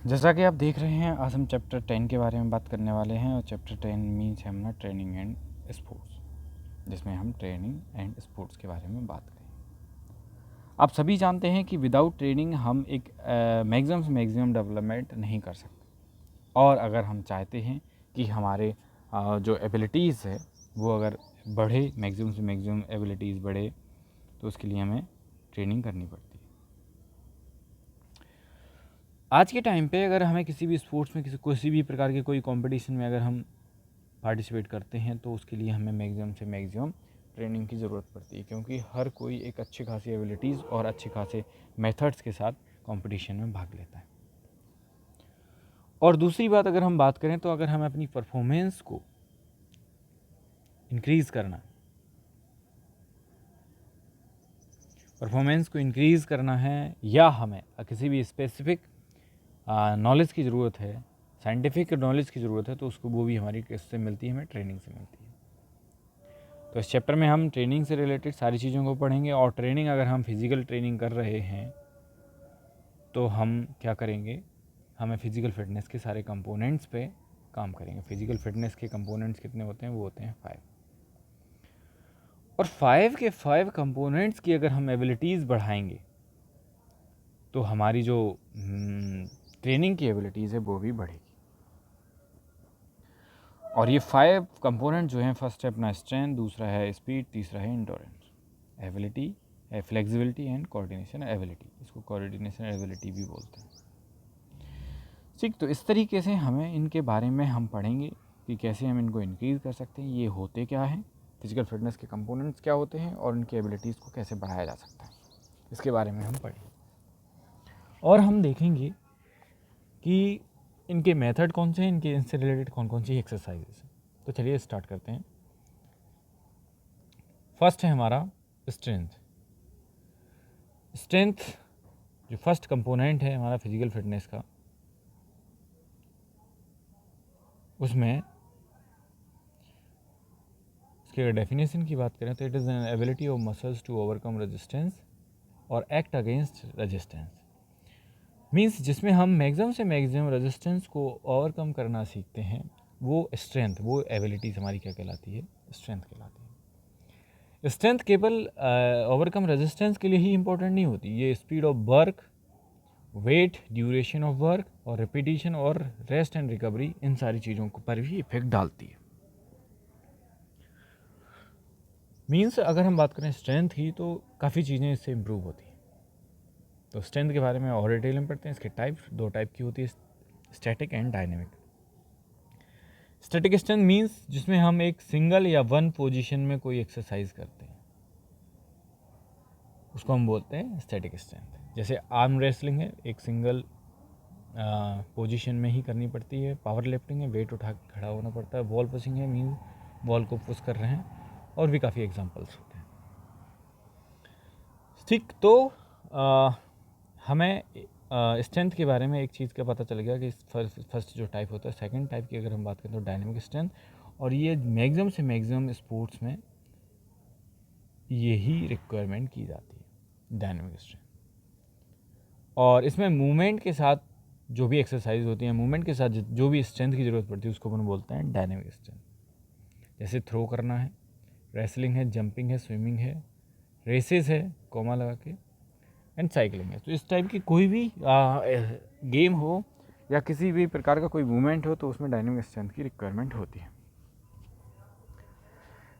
जैसा कि आप देख रहे हैं, आज हम चैप्टर 10 के बारे में बात करने वाले हैं। और चैप्टर 10 मीन्स है अपना ट्रेनिंग एंड स्पोर्ट्स, जिसमें हम ट्रेनिंग एंड स्पोर्ट्स के बारे में बात करें। आप सभी जानते हैं कि विदाउट ट्रेनिंग हम एक मैक्सिमम से मैक्सिमम डेवलपमेंट नहीं कर सकते। और अगर हम चाहते हैं कि हमारे जो एबिलिटीज़ है वो अगर बढ़े, मैक्सिमम से मैक्सिमम एबिलिटीज़ बढ़े, तो उसके लिए हमें ट्रेनिंग करनी पड़ती है। आज के टाइम पे अगर हमें किसी भी स्पोर्ट्स में किसी भी प्रकार के कोई कंपटीशन में अगर हम पार्टिसिपेट करते हैं तो उसके लिए हमें मैक्सिमम से मैक्सिमम ट्रेनिंग की ज़रूरत पड़ती है, क्योंकि हर कोई एक अच्छे खासी एबिलिटीज़ और अच्छे खासे मेथड्स के साथ कंपटीशन में भाग लेता है। और दूसरी बात अगर हम बात करें तो अगर हमें अपनी परफॉर्मेंस को इंक्रीज़ करना है या हमें किसी भी स्पेसिफिक नॉलेज की ज़रूरत है, साइंटिफिक नॉलेज की ज़रूरत है, तो उसको वो भी हमारी किससे मिलती है, हमें ट्रेनिंग से मिलती है। तो इस चैप्टर में हम ट्रेनिंग से रिलेटेड सारी चीज़ों को पढ़ेंगे। और ट्रेनिंग अगर हम फिज़िकल ट्रेनिंग कर रहे हैं तो हम क्या करेंगे, हमें फ़िज़िकल फिटनेस के सारे कंपोनेंट्स पे काम करेंगे। फ़िज़िकल फिटनेस के कंपोनेंट्स कितने होते हैं, वो होते हैं 5। और 5 के 5 कंपोनेंट्स की अगर हम एबिलिटीज़ बढ़ाएंगे तो हमारी जो ट्रेनिंग की एबिलिटीज़ है वो भी बढ़ेगी। और ये 5 कंपोनेंट जो हैं, फर्स्ट है अपना स्ट्रेंथ, दूसरा है स्पीड, तीसरा है endurance, ability, flexibility and coordination ability. इसको कोऑर्डिनेशन एबिलिटी भी बोलते हैं। ठीक, तो इस तरीके से हमें इनके बारे में हम पढ़ेंगे कि कैसे हम इनको इंक्रीज़ कर सकते हैं, ये होते क्या हैं, फिजिकल फिटनेस के कंपोनेंट्स क्या होते हैं और इनकी एबिलिटीज़ को कैसे बढ़ाया जा सकता है, इसके बारे में हम पढ़ेंगे। और हम देखेंगे कि इनके मेथड कौन से हैं, इनसे रिलेटेड कौन कौन सी एक्सरसाइजेस हैं। तो चलिए स्टार्ट करते हैं। फर्स्ट है हमारा स्ट्रेंथ। जो फर्स्ट कंपोनेंट है हमारा फिजिकल फिटनेस का, उसमें इसके अगर डेफिनेशन की बात करें तो it is an ability of muscles to overcome resistance और एक्ट अगेंस्ट रेजिस्टेंस। मीन्स जिसमें हम मैक्सिमम से मैक्सिमम रेजिस्टेंस को ओवरकम करना सीखते हैं, वो स्ट्रेंथ, वो एबिलिटीज़ हमारी क्या कहलाती है, स्ट्रेंथ कहलाती है। स्ट्रेंथ केवल ओवरकम रेजिस्टेंस के लिए ही इंपॉर्टेंट नहीं होती, ये speed of work, weight, duration of work और रिपीटिशन और रेस्ट एंड रिकवरी, इन सारी चीज़ों पर भी इफेक्ट डालती है। मीन्स अगर हम बात करें स्ट्रेंथ की तो काफ़ी चीज़ें इससे इम्प्रूव होती हैं। तो स्ट्रेंथ के बारे में और डिटेल में पढ़ते हैं। इसके दो टाइप की होती है, static and dynamic. Static strength means जिसमें हम एक सिंगल या वन पोजीशन में कोई एक्सरसाइज करते हैं, उसको हम बोलते हैं स्टैटिक स्ट्रेंथ। जैसे आर्म रेसलिंग है, एक सिंगल पोजीशन में ही करनी पड़ती है। पावर लिफ्टिंग है, वेट उठा के खड़ा होना पड़ता है। वॉल पुशिंग है, मीन्स वॉल को पुश कर रहे हैं। और भी काफ़ी एग्जांपल्स होते हैं। ठीक, तो हमें स्ट्रेंथ के बारे में एक चीज़ का पता चल गया कि फर्स्ट जो टाइप होता है, सेकंड टाइप की अगर हम बात करें तो डायनेमिक स्ट्रेंथ। और ये मैक्सिमम से मैक्सिमम स्पोर्ट्स में यही रिक्वायरमेंट की जाती है, डायनेमिक स्ट्रेंथ। और इसमें मूवमेंट के साथ जो भी एक्सरसाइज होती हैं, मूवमेंट के साथ जो भी स्ट्रेंथ की ज़रूरत पड़ती है, उसको अपन बोलते हैं डायनेमिक स्ट्रेंथ। जैसे थ्रो करना है, रेसलिंग है, जंपिंग है, स्विमिंग है, रेसेस है कोमा लगा के, एंड साइकिलिंग है। तो इस टाइप की कोई भी गेम हो या किसी भी प्रकार का कोई मूवमेंट हो तो उसमें डायनेमिक स्ट्रेंथ की रिक्वायरमेंट होती है।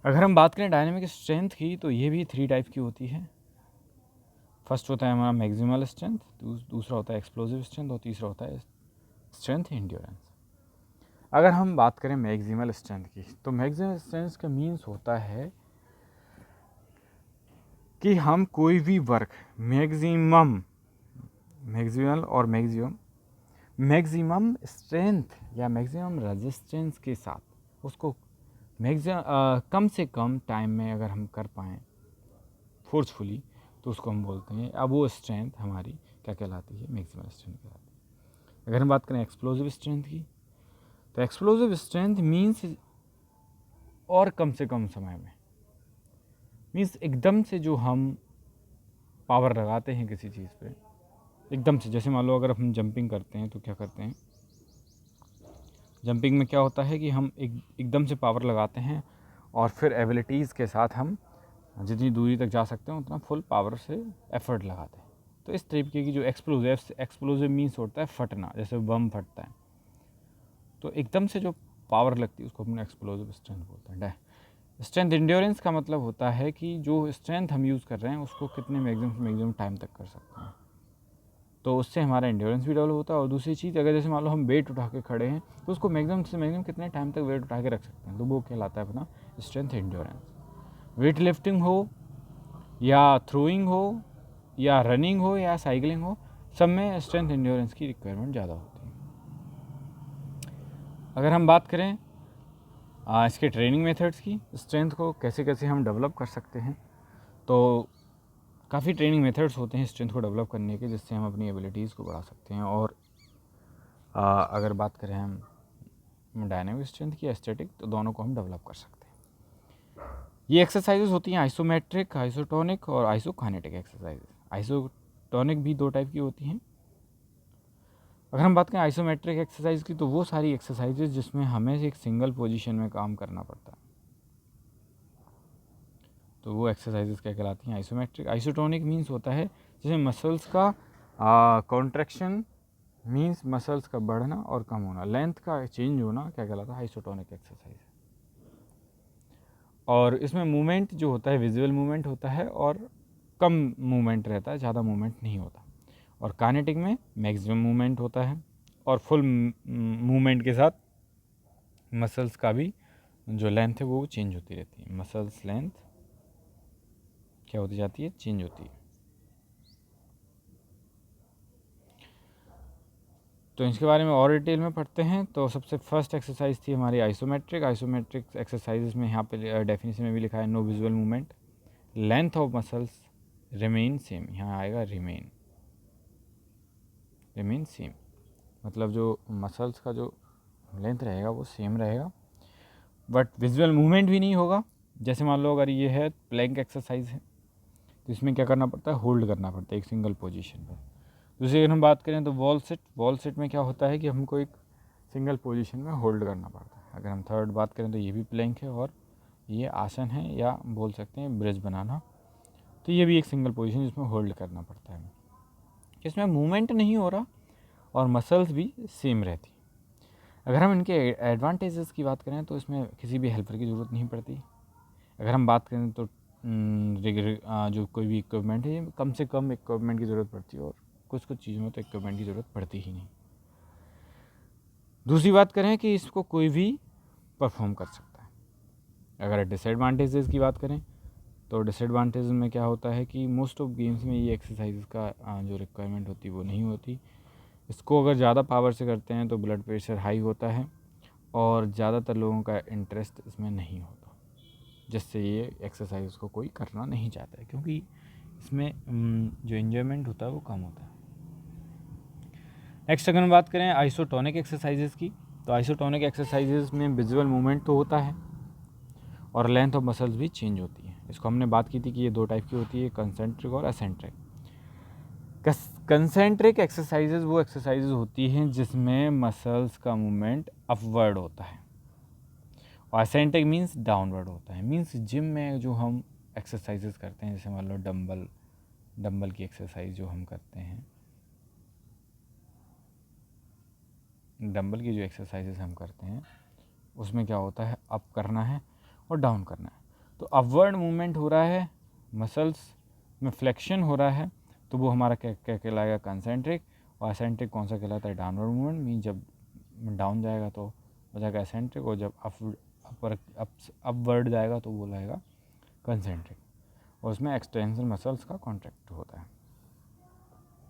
अगर हम बात करें डायनेमिक स्ट्रेंथ की तो ये भी 3 टाइप की होती है। फर्स्ट होता है हमारा मैक्सिमल स्ट्रेंथ, दूसरा होता है एक्सप्लोसिव स्ट्रेंथ और तीसरा होता है स्ट्रेंथ एंड्योरेंस। अगर हम बात करें मैक्सिमल स्ट्रेंथ की तो मैक्सिमल स्ट्रेंथ का मीन्स होता है कि हम कोई भी वर्क मैक्सिमम स्ट्रेंथ या मैक्सिमम रेजिस्टेंस के साथ उसको कम से कम टाइम में अगर हम कर पाएँ फोर्सफुली, तो उसको हम बोलते हैं, अब वो स्ट्रेंथ हमारी क्या कहलाती है, मैक्सिमल स्ट्रेंथ कहलाती है। अगर हम बात करें एक्सप्लोसिव स्ट्रेंथ की तो एक्सप्लोसिव स्ट्रेंथ मीन्स और कम से कम समय में, मीन्स एकदम से जो हम पावर लगाते हैं किसी चीज़ पे, एकदम से। जैसे मान लो अगर हम जंपिंग करते हैं तो क्या करते हैं, जंपिंग में क्या होता है कि हम एकदम से पावर लगाते हैं और फिर एबिलिटीज़ के साथ हम जितनी दूरी तक जा सकते हैं उतना फुल पावर से एफर्ट लगाते हैं। तो इस तरीके की जो एक्सप्लोजिव मीन्स होता है फटना, जैसे बम फटता है, तो एकदम से जो पावर लगती है उसको अपने एक्सप्लोजिव स्ट्रेंथ बोलते हैं। स्ट्रेंथ इंड्योरेंस का मतलब होता है कि जो स्ट्रेंथ हम यूज़ कर रहे हैं उसको कितने मैक्सिमम टाइम तक कर सकते हैं, तो उससे हमारा इंड्योरेंस भी डेवलप होता है। और दूसरी चीज़, अगर जैसे मान लो हम वेट उठा के खड़े हैं तो उसको मैक्सिमम से मैक्सिमम कितने टाइम तक वेट उठा के रख सकते हैं, तो वो कहलाता है अपना स्ट्रेंथ इंड्योरेंस। वेट लिफ्टिंग हो या थ्रोइंग हो या रनिंग हो या साइकिलिंग हो, सब में स्ट्रेंथ इंड्योरेंस की रिक्वायरमेंट ज़्यादा होती है। अगर हम बात करें इसके ट्रेनिंग मेथड्स की, स्ट्रेंथ को कैसे कैसे हम डेवलप कर सकते हैं, तो काफ़ी ट्रेनिंग मेथड्स होते हैं स्ट्रेंथ को डेवलप करने के, जिससे हम अपनी एबिलिटीज़ को बढ़ा सकते हैं। और अगर बात करें हम डायनामिक स्ट्रेंथ की या स्टैटिक, तो दोनों को हम डेवलप कर सकते हैं। ये एक्सरसाइजेज होती हैं आइसोमेट्रिक, आइसोटोनिक और आइसोकाइनेटिक एक्सरसाइजेज। आइसोटोनिक भी 2 टाइप की होती हैं। अगर हम बात करें आइसोमेट्रिक एक्सरसाइज की, तो वो सारी एक्सरसाइजेज जिसमें हमें एक सिंगल पोजीशन में काम करना पड़ता है, तो वो एक्सरसाइजेज क्या कहलाती हैं, आइसोमेट्रिक। आइसोटोनिक मीन्स होता है जैसे मसल्स का कॉन्ट्रैक्शन मीन्स मसल्स का बढ़ना और कम होना, लेंथ का चेंज होना, क्या कहलाता है, आइसोटोनिक एक्सरसाइज। और इसमें मूवमेंट जो होता है विजुअल मूवमेंट होता है और कम मूवमेंट रहता है, ज़्यादा मूवमेंट नहीं होता। और काइनेटिक में मैक्सिमम मूवमेंट होता है और फुल मूवमेंट के साथ मसल्स का भी जो लेंथ है वो चेंज होती रहती है। मसल्स लेंथ क्या होती जाती है, चेंज होती है। तो इसके बारे में और डिटेल में पढ़ते हैं। तो सबसे फर्स्ट एक्सरसाइज थी हमारी आइसोमेट्रिक। आइसोमेट्रिक एक्सरसाइज में यहाँ पे डेफिनेशन में भी लिखा है no visual movement, length of muscles remain same, यहाँ आएगा रिमेन सेम, मतलब जो मसल्स का जो लेंथ रहेगा वो सेम रहेगा, बट विजुअल मूवमेंट भी नहीं होगा। जैसे मान लो अगर ये है प्लैंक एक्सरसाइज है, तो इसमें क्या करना पड़ता है, होल्ड करना पड़ता है एक सिंगल पोजीशन पर। दूसरी अगर हम बात करें तो वॉल सिट में क्या होता है कि हमको एक सिंगल पोजीशन में होल्ड करना पड़ता है। अगर हम थर्ड बात करें तो ये भी प्लैंक है और ये आसन है, या बोल सकते हैं ब्रिज बनाना, तो ये भी एक सिंगल पोजीशन जिसमें होल्ड करना पड़ता है। इसमें मूवमेंट नहीं हो रहा और मसल्स भी सेम रहती। अगर हम इनके एडवांटेजेस की बात करें तो इसमें किसी भी हेल्पर की ज़रूरत नहीं पड़ती। अगर हम बात करें तो जो कोई भी इक्विपमेंट है, कम से कम इक्विपमेंट की ज़रूरत पड़ती है और कुछ चीज़ों में तो इक्विपमेंट की ज़रूरत पड़ती ही नहीं। दूसरी बात करें कि इसको कोई भी परफॉर्म कर सकता है। अगर डिसएडवांटेजेस की बात करें तो डिसएडवांटेज में क्या होता है कि मोस्ट ऑफ गेम्स में ये एक्सरसाइज का जो रिक्वायरमेंट होती है वो नहीं होती। इसको अगर ज़्यादा पावर से करते हैं तो ब्लड प्रेशर हाई होता है और ज़्यादातर लोगों का इंटरेस्ट इसमें नहीं होता, जिससे ये एक्सरसाइज को कोई करना नहीं चाहता है, क्योंकि इसमें जो इन्जॉयमेंट होता है वो कम होता है। नेक्स्ट अगर हम बात करें आइसोटोनिक एक्सरसाइजेज़ की, तो आइसोटोनिक एक्सरसाइजेज़ में विजुअल मूवमेंट तो होता है और लेंथ ऑफ मसल्स भी चेंज होती है। इसको हमने बात की थी कि ये 2 टाइप की होती है, कंसेंट्रिक और एसेंट्रिक। कंसेंट्रिक एक्सरसाइजेज वो एक्सरसाइजेज होती हैं जिसमें मसल्स का मूवमेंट अपवर्ड होता है और एसेंट्रिक मीन्स डाउनवर्ड होता है। मीन्स जिम में जो हम एक्सरसाइजेज करते हैं, जैसे मान लो डंबल की एक्सरसाइज जो हम करते हैं, डंबल की जो एक्सरसाइजेज हम करते हैं उसमें क्या होता है, अप करना है और डाउन करना है। तो अपवर्ड मूवमेंट हो रहा है, मसल्स में फ्लेक्शन हो रहा है, तो वो हमारा क्या क्या कहलाएगा, कंसेंट्रिक। और एसेंट्रिक कौन सा कहलाता है, डाउनवर्ड मूवमेंट। मीन जब डाउन जाएगा तो हो जाएगा एसेंट्रिक, और जब अपवर्ड जाएगा तो वो लाएगा कंसेंट्रिक। और उसमें एक्सटेंशन मसल्स का कॉन्ट्रैक्ट होता है।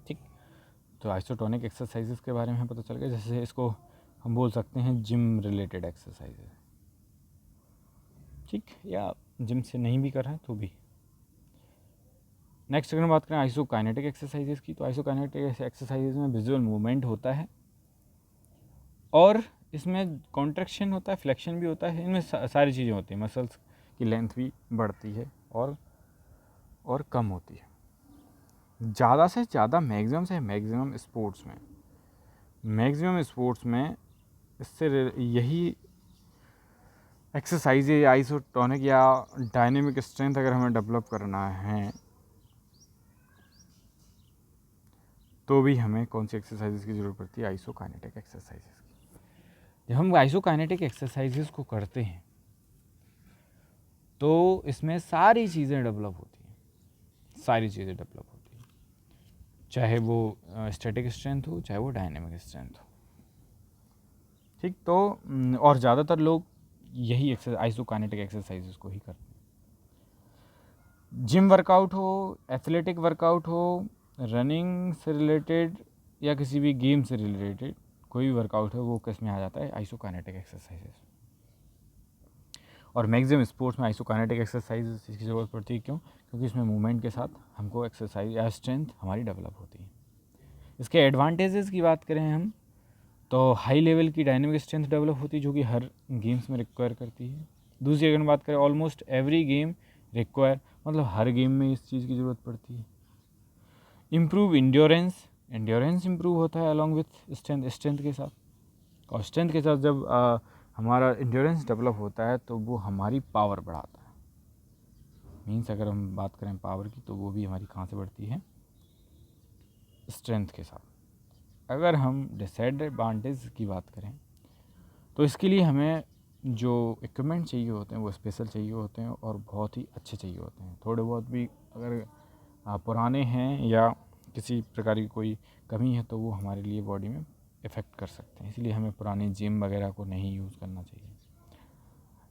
ठीक, तो आइसोटोनिक एक्सरसाइजेस के बारे में पता चल गया। जैसे इसको हम बोल सकते हैं जिम रिलेटेड एक्सरसाइजेज, ठीक, या जिम से नहीं भी कर रहे हैं तो भी। नेक्स्ट अगर हम बात करें आइसोकाइनेटिक एक्सरसाइजेज की, तो आइसोकाइनेटिक एक्सरसाइजेज में विजुअल मूवमेंट होता है और इसमें कॉन्ट्रैक्शन होता है, फ्लेक्शन भी होता है। इनमें सारी चीज़ें होती हैं, मसल्स की लेंथ भी बढ़ती है और कम होती है। ज़्यादा से ज़्यादा मैक्सिमम से मैक्सिमम स्पोर्ट्स में इससे यही एक्सरसाइज या आइसोटोनिक या डायनेमिक स्ट्रेंथ अगर हमें डेवलप करना है तो भी हमें कौन सी एक्सरसाइजेस की ज़रूरत पड़ती है, आइसोकाइनेटिक एक्सरसाइजेस की। जब हम आइसोकाइनेटिक एक्सरसाइजेस को करते हैं तो इसमें सारी चीज़ें डेवलप होती हैं, चाहे वो स्टैटिक स्ट्रेंथ हो, चाहे वो डायनेमिक स्ट्रेंथ हो। ठीक, तो और ज़्यादातर लोग यही आइसोकाइनेटिक एक्सरसाइजेस को ही करते हैं। जिम वर्कआउट हो, एथलेटिक वर्कआउट हो, रनिंग से रिलेटेड या किसी भी गेम से रिलेटेड कोई भी वर्कआउट है वो किस में आ जाता है, आइसोकाइनेटिक एक्सरसाइजेस। और मैक्सिमम स्पोर्ट्स में आइसोकाइनेटिक एक्सरसाइज की ज़रूरत पड़ती है। क्यों? क्योंकि इसमें मूवमेंट के साथ हमको एक्सरसाइज या स्ट्रेंथ हमारी डेवलप होती है। इसके एडवांटेजेस की बात करें हम तो हाई लेवल की डायनेमिक स्ट्रेंथ डेवलप होती है जो कि हर गेम्स में रिक्वायर करती है। दूसरी अगर हम बात करें ऑलमोस्ट एवरी गेम रिक्वायर, मतलब हर गेम में इस चीज़ की ज़रूरत पड़ती है। इम्प्रूव इंड्योरेंस इम्प्रूव होता है अलॉन्ग विथ स्ट्रेंथ के साथ। और स्ट्रेंथ के साथ जब हमारा इंड्योरेंस डेवलप होता है तो वो हमारी पावर बढ़ाता है। मीन्स अगर हम बात करें पावर की तो वो भी हमारी कहाँ से बढ़ती है, स्ट्रेंथ के साथ। अगर हम डिसएडवांटेज की बात करें तो इसके लिए हमें जो इक्विपमेंट चाहिए होते हैं वो स्पेशल चाहिए होते हैं और बहुत ही अच्छे चाहिए होते हैं। थोड़े बहुत भी अगर पुराने हैं या किसी प्रकार की कोई कमी है तो वो हमारे लिए बॉडी में इफ़ेक्ट कर सकते हैं। इसलिए हमें पुरानी जिम वगैरह को नहीं यूज़ करना चाहिए।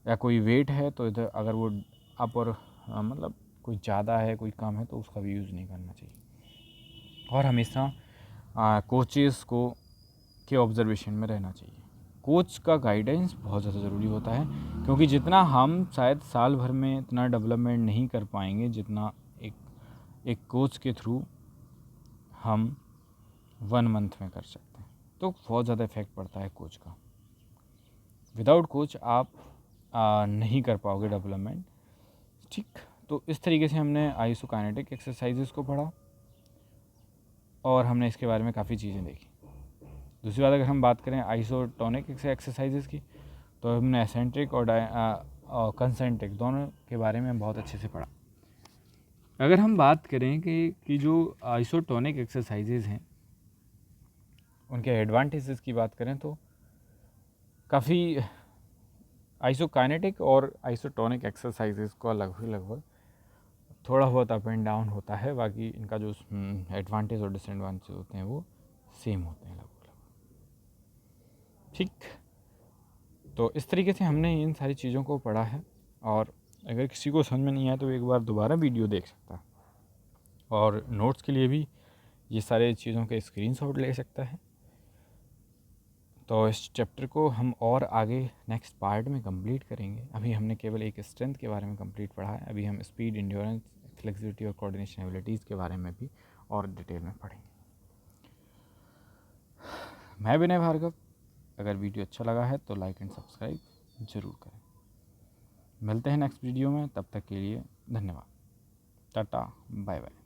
या कोई वेट है तो इधर अगर वो अप और मतलब कोई ज़्यादा है कोई कम है तो उसका भी यूज़ नहीं करना चाहिए। और हमेशा कोचेस को के ऑब्जर्वेशन में रहना चाहिए। कोच का गाइडेंस बहुत ज़्यादा ज़रूरी होता है क्योंकि जितना हम शायद साल भर में इतना डेवलपमेंट नहीं कर पाएंगे जितना एक कोच के थ्रू हम 1 मंथ में कर सकते हैं। तो बहुत ज़्यादा इफेक्ट पड़ता है कोच का। विदाउट कोच आप नहीं कर पाओगे डेवलपमेंट। ठीक, तो इस तरीके से हमने आइसोकाइनेटिक एक्सरसाइजेस को पढ़ा और हमने इसके बारे में काफ़ी चीज़ें देखी। दूसरी बात अगर हम बात करें आइसोटोनिक एक्सरसाइजेस की तो हमने एसेंट्रिक और कंसेंट्रिक दोनों के बारे में बहुत अच्छे से पढ़ा। अगर हम बात करें कि जो आइसोटोनिक एक्सरसाइजेज हैं उनके एडवांटेजेस की बात करें तो काफ़ी आइसोकाइनेटिक और आइसोटोनिक एक्सरसाइजेज को लगभग थोड़ा बहुत अप एंड डाउन होता है, बाकी इनका जो एडवांटेज और डिसएडवांटेज होते हैं वो सेम होते हैं लगभग। ठीक, तो इस तरीके से हमने इन सारी चीज़ों को पढ़ा है और अगर किसी को समझ में नहीं आया तो एक बार दोबारा वीडियो देख सकता है और नोट्स के लिए भी ये सारे चीज़ों के स्क्रीनशॉट ले सकता है। तो इस चैप्टर को हम और आगे नेक्स्ट पार्ट में कंप्लीट करेंगे। अभी हमने केवल एक स्ट्रेंथ के बारे में कंप्लीट पढ़ा है, अभी हम स्पीड, एंड्योरेंस, फ्लेक्सिबिलिटी और कोऑर्डिनेशन एबिलिटीज़ के बारे में भी और डिटेल में पढ़ेंगे। मैं विनय भार्गव। अगर वीडियो अच्छा लगा है तो लाइक एंड सब्सक्राइब ज़रूर करें। मिलते हैं नेक्स्ट वीडियो में, तब तक के लिए धन्यवाद। Tata, bye bye.